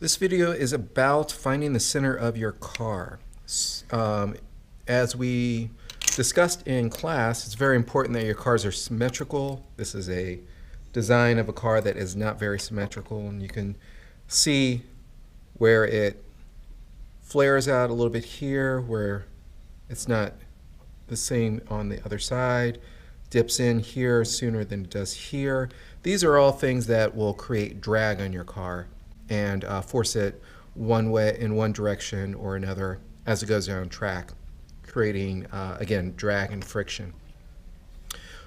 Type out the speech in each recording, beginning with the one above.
This video is about finding the center of your car. As we discussed in class, it's very important that your cars are symmetrical. This is a design of a car that is not very symmetrical, and you can see where it flares out a little bit here, where it's not the same on the other side, dips in here sooner than it does here. These are all things that will create drag on your car and force it one way in one direction or another as it goes down track, creating, again, drag and friction.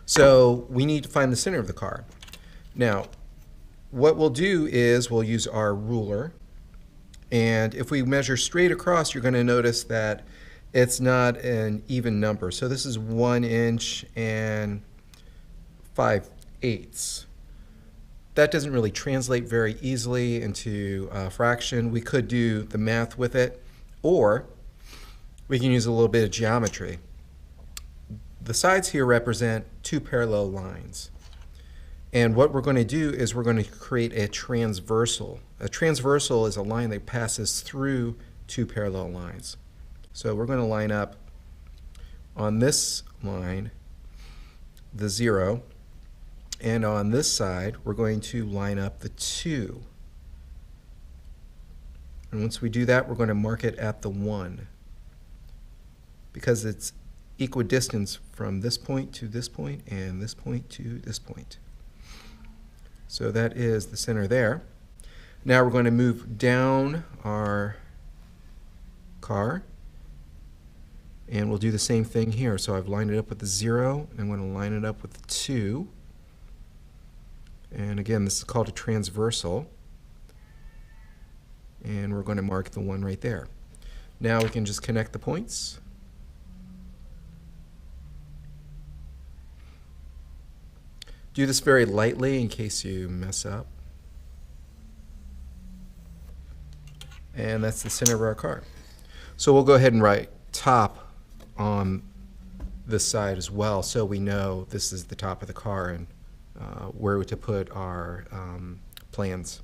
So we need to find the center of the car. Now, what we'll do is we'll use our ruler, and if we measure straight across, you're going to notice that it's not an even number. So this is 1 inch and 5/8. That doesn't really translate very easily into a fraction. We could do the math with it, or we can use a little bit of geometry. The sides here represent two parallel lines. And what we're going to do is we're going to create a transversal. A transversal is a line that passes through two parallel lines. So we're going to line up on this line the 0, and on this side we're going to line up the 2. And once we do that, we're going to mark it at the 1, because it's equidistant from this point to this point and this point to this point. So that is the center there. Now we're going to move down our car, and we'll do the same thing here. So I've lined it up with the 0, and I'm going to line it up with the 2. And again, this is called a transversal. And we're going to mark the 1 right there. Now we can just connect the points. Do this very lightly in case you mess up. And that's the center of our car. So we'll go ahead and write top on this side as well, so we know this is the top of the car and where to put our plans.